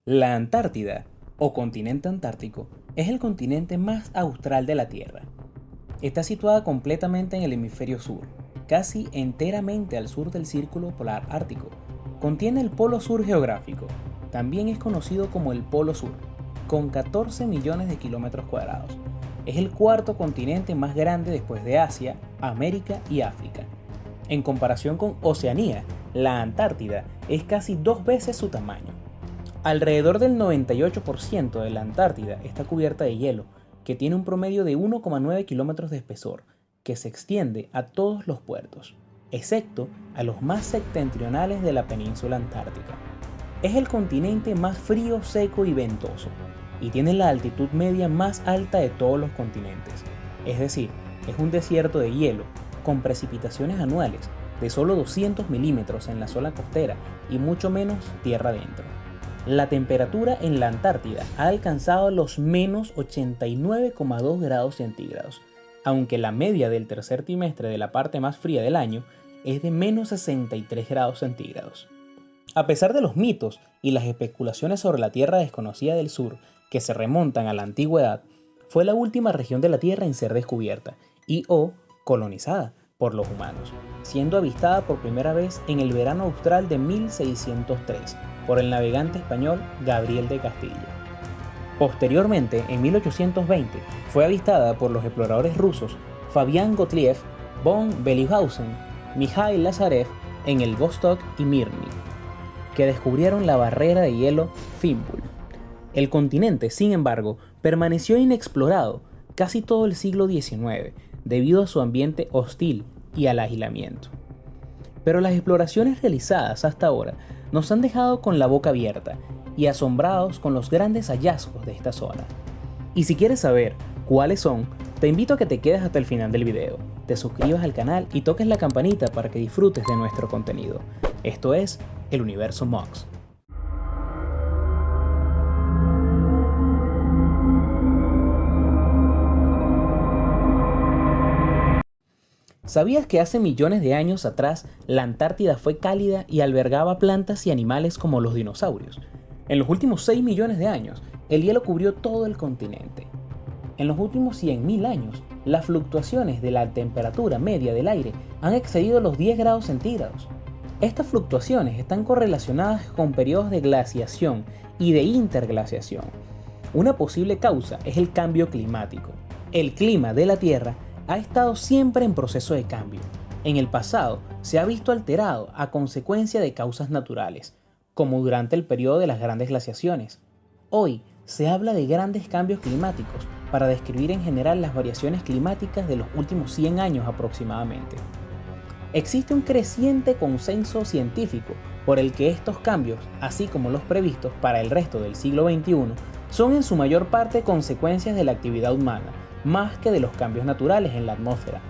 La Antártida, o continente antártico, es el continente más austral de la Tierra. Está situada completamente en el hemisferio sur, casi enteramente al sur del Círculo Polar Ártico. Contiene el Polo Sur geográfico, también es conocido como el Polo Sur, con 14 millones de kilómetros cuadrados. Es el cuarto continente más grande después de Asia, América y África. En comparación con Oceanía, la Antártida es casi 2 veces su tamaño. Alrededor del 98% de la Antártida está cubierta de hielo, que tiene un promedio de 1,9 kilómetros de espesor, que se extiende a todos los puertos, excepto a los más septentrionales de la península antártica. Es el continente más frío, seco y ventoso, y tiene la altitud media más alta de todos los continentes. Es decir, es un desierto de hielo, con precipitaciones anuales de solo 200 milímetros en la zona costera y mucho menos tierra adentro. La temperatura en la Antártida ha alcanzado los menos 89,2 grados centígrados, aunque la media del tercer trimestre de la parte más fría del año es de menos 63 grados centígrados. A pesar de los mitos y las especulaciones sobre la Tierra desconocida del sur, que se remontan a la antigüedad, fue la última región de la Tierra en ser descubierta y o colonizada por los humanos, siendo avistada por primera vez en el verano austral de 1603 por el navegante español Gabriel de Castilla. Posteriormente, en 1820, fue avistada por los exploradores rusos Fabián Gottlieb, von Bellingshausen, Mikhail Lazarev en el Vostok y Mirny, que descubrieron la barrera de hielo Fimbul. El continente, sin embargo, permaneció inexplorado casi todo el siglo XIX debido a su ambiente hostil y al aislamiento. Pero las exploraciones realizadas hasta ahora nos han dejado con la boca abierta y asombrados con los grandes hallazgos de esta zona. Y si quieres saber cuáles son, te invito a que te quedes hasta el final del video, te suscribas al canal y toques la campanita para que disfrutes de nuestro contenido. Esto es El Universo MOX. ¿Sabías que hace millones de años atrás la Antártida fue cálida y albergaba plantas y animales como los dinosaurios? En los últimos 6 millones de años, el hielo cubrió todo el continente. En los últimos 100.000 años, las fluctuaciones de la temperatura media del aire han excedido los 10 grados centígrados. Estas fluctuaciones están correlacionadas con periodos de glaciación y de interglaciación. Una posible causa es el cambio climático. El clima de la Tierra ha estado siempre en proceso de cambio. En el pasado se ha visto alterado a consecuencia de causas naturales, como durante el periodo de las grandes glaciaciones. Hoy se habla de grandes cambios climáticos para describir en general las variaciones climáticas de los últimos 100 años aproximadamente. Existe un creciente consenso científico por el que estos cambios, así como los previstos para el resto del siglo XXI, son en su mayor parte consecuencias de la actividad humana, más que de los cambios naturales en la atmósfera.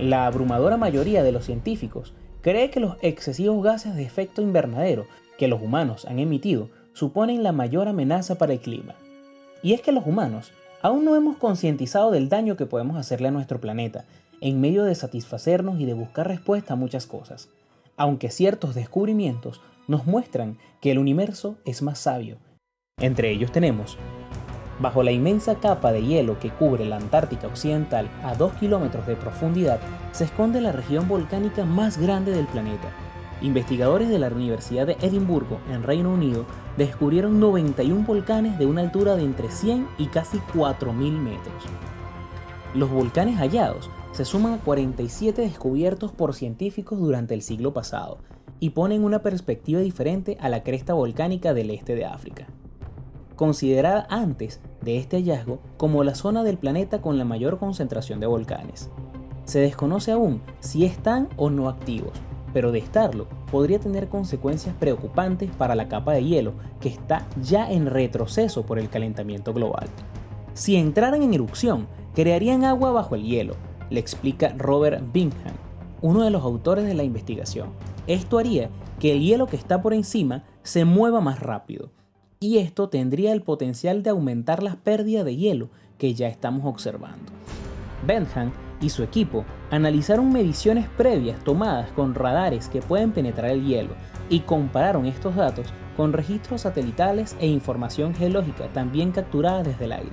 La abrumadora mayoría de los científicos cree que los excesivos gases de efecto invernadero que los humanos han emitido suponen la mayor amenaza para el clima. Y es que los humanos aún no hemos concientizado del daño que podemos hacerle a nuestro planeta, en medio de satisfacernos y de buscar respuesta a muchas cosas, aunque ciertos descubrimientos nos muestran que el universo es más sabio. Entre ellos tenemos: bajo la inmensa capa de hielo que cubre la Antártica Occidental a 2 kilómetros de profundidad se esconde la región volcánica más grande del planeta. Investigadores de la Universidad de Edimburgo, en Reino Unido, descubrieron 91 volcanes de una altura de entre 100 y casi 4.000 metros. Los volcanes hallados se suman a 47 descubiertos por científicos durante el siglo pasado y ponen una perspectiva diferente a la cresta volcánica del este de África, considerada antes de este hallazgo como la zona del planeta con la mayor concentración de volcanes. Se desconoce aún si están o no activos, pero de estarlo podría tener consecuencias preocupantes para la capa de hielo que está ya en retroceso por el calentamiento global. Si entraran en erupción, crearían agua bajo el hielo, le explica Robert Bingham, uno de los autores de la investigación. Esto haría que el hielo que está por encima se mueva más rápido, y esto tendría el potencial de aumentar las pérdidas de hielo que ya estamos observando. Benham y su equipo analizaron mediciones previas tomadas con radares que pueden penetrar el hielo y compararon estos datos con registros satelitales e información geológica también capturada desde el aire.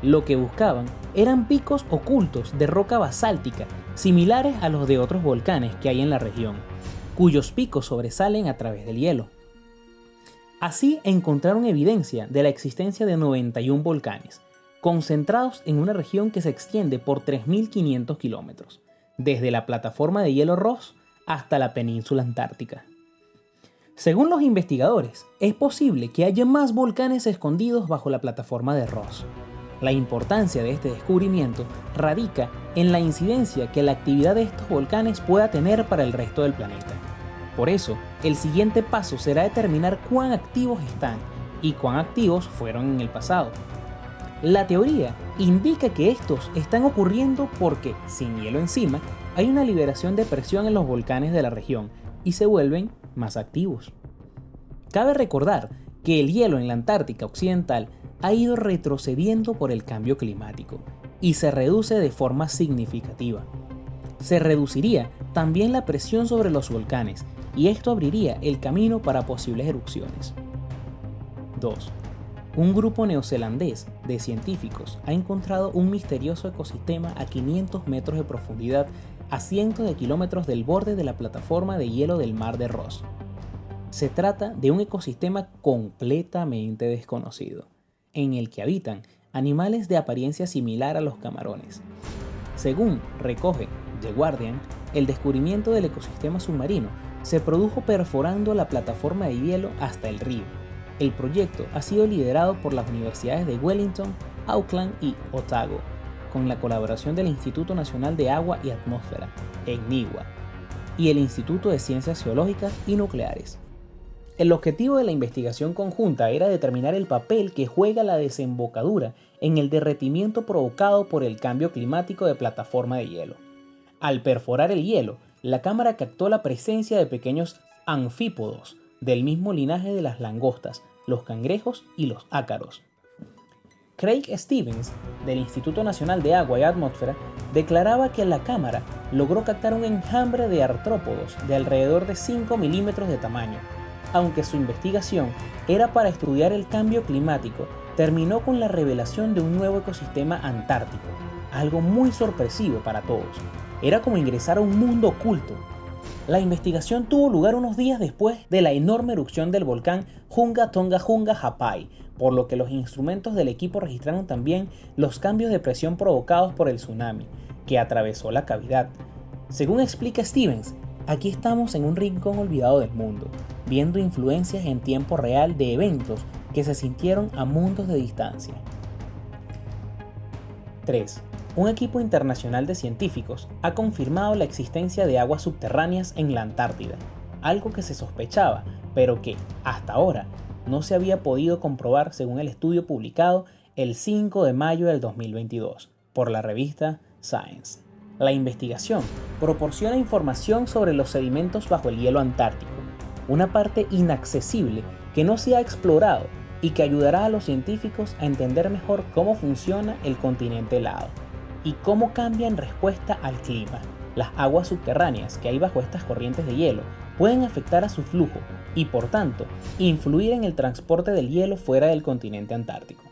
Lo que buscaban eran picos ocultos de roca basáltica, similares a los de otros volcanes que hay en la región, cuyos picos sobresalen a través del hielo. Así encontraron evidencia de la existencia de 91 volcanes, concentrados en una región que se extiende por 3.500 kilómetros, desde la plataforma de hielo Ross hasta la península antártica. Según los investigadores, es posible que haya más volcanes escondidos bajo la plataforma de Ross. La importancia de este descubrimiento radica en la incidencia que la actividad de estos volcanes pueda tener para el resto del planeta. Por eso, el siguiente paso será determinar cuán activos están y cuán activos fueron en el pasado. La teoría indica que estos están ocurriendo porque, sin hielo encima, hay una liberación de presión en los volcanes de la región y se vuelven más activos. Cabe recordar que el hielo en la Antártica Occidental ha ido retrocediendo por el cambio climático y se reduce de forma significativa. Se reduciría también la presión sobre los volcanes y esto abriría el camino para posibles erupciones. 2. Un grupo neozelandés de científicos ha encontrado un misterioso ecosistema a 500 metros de profundidad a cientos de kilómetros del borde de la plataforma de hielo del mar de Ross. Se trata de un ecosistema completamente desconocido, en el que habitan animales de apariencia similar a los camarones. Según recoge The Guardian, el descubrimiento del ecosistema submarino se produjo perforando la plataforma de hielo hasta el río. El proyecto ha sido liderado por las universidades de Wellington, Auckland y Otago, con la colaboración del Instituto Nacional de Agua y Atmósfera, ENIWA, y el Instituto de Ciencias Geológicas y Nucleares. El objetivo de la investigación conjunta era determinar el papel que juega la desembocadura en el derretimiento provocado por el cambio climático de plataforma de hielo. Al perforar el hielo, la cámara captó la presencia de pequeños anfípodos del mismo linaje de las langostas, los cangrejos y los ácaros. Craig Stevens, del Instituto Nacional de Agua y Atmósfera, declaraba que la cámara logró captar un enjambre de artrópodos de alrededor de 5 milímetros de tamaño. Aunque su investigación era para estudiar el cambio climático, terminó con la revelación de un nuevo ecosistema antártico, algo muy sorpresivo para todos. Era como ingresar a un mundo oculto. La investigación tuvo lugar unos días después de la enorme erupción del volcán Hunga Tonga Hunga Ha'apai, por lo que los instrumentos del equipo registraron también los cambios de presión provocados por el tsunami, que atravesó la cavidad. Según explica Stevens, aquí estamos en un rincón olvidado del mundo, viendo influencias en tiempo real de eventos que se sintieron a mundos de distancia. 3. Un equipo internacional de científicos ha confirmado la existencia de aguas subterráneas en la Antártida, algo que se sospechaba, pero que, hasta ahora, no se había podido comprobar según el estudio publicado el 5 de mayo del 2022 por la revista Science. La investigación proporciona información sobre los sedimentos bajo el hielo antártico, una parte inaccesible que no se ha explorado y que ayudará a los científicos a entender mejor cómo funciona el continente helado y cómo cambia en respuesta al clima. Las aguas subterráneas que hay bajo estas corrientes de hielo pueden afectar a su flujo y, por tanto, influir en el transporte del hielo fuera del continente antártico.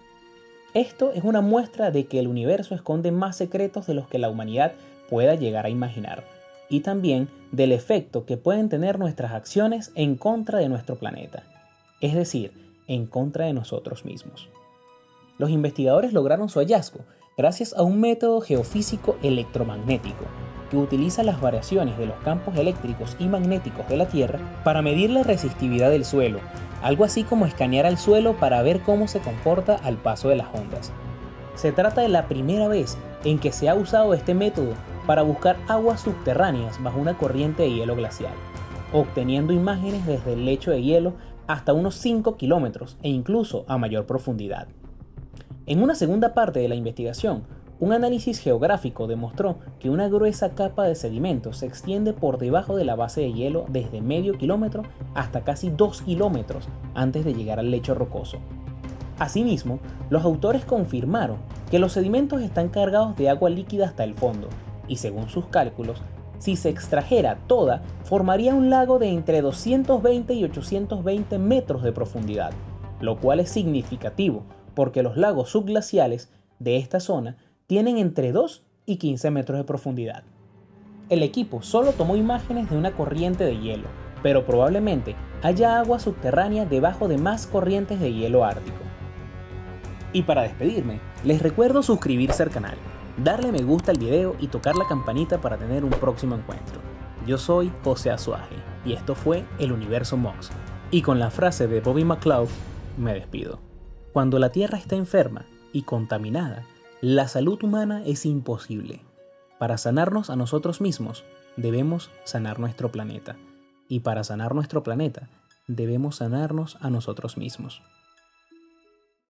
Esto es una muestra de que el universo esconde más secretos de los que la humanidad pueda llegar a imaginar, y también del efecto que pueden tener nuestras acciones en contra de nuestro planeta, es decir, en contra de nosotros mismos. Los investigadores lograron su hallazgo gracias a un método geofísico electromagnético que utiliza las variaciones de los campos eléctricos y magnéticos de la Tierra para medir la resistividad del suelo, algo así como escanear al suelo para ver cómo se comporta al paso de las ondas. Se trata de la primera vez en que se ha usado este método para buscar aguas subterráneas bajo una corriente de hielo glacial, obteniendo imágenes desde el lecho de hielo hasta unos 5 kilómetros e incluso a mayor profundidad. En una segunda parte de la investigación, un análisis geográfico demostró que una gruesa capa de sedimentos se extiende por debajo de la base de hielo desde medio kilómetro hasta casi 2 kilómetros antes de llegar al lecho rocoso. Asimismo, los autores confirmaron que los sedimentos están cargados de agua líquida hasta el fondo y, según sus cálculos, Si se extrajera toda, formaría un lago de entre 220 y 820 metros de profundidad, lo cual es significativo porque los lagos subglaciales de esta zona tienen entre 2 y 15 metros de profundidad. El equipo solo tomó imágenes de una corriente de hielo, pero probablemente haya agua subterránea debajo de más corrientes de hielo ártico. Y para despedirme, les recuerdo suscribirse al canal, darle me gusta al video y tocar la campanita para tener un próximo encuentro. Yo soy José Azuaje y esto fue El Universo Mox. Y con la frase de Bobby McCloud me despido. Cuando la Tierra está enferma y contaminada, la salud humana es imposible. Para sanarnos a nosotros mismos, debemos sanar nuestro planeta. Y para sanar nuestro planeta, debemos sanarnos a nosotros mismos.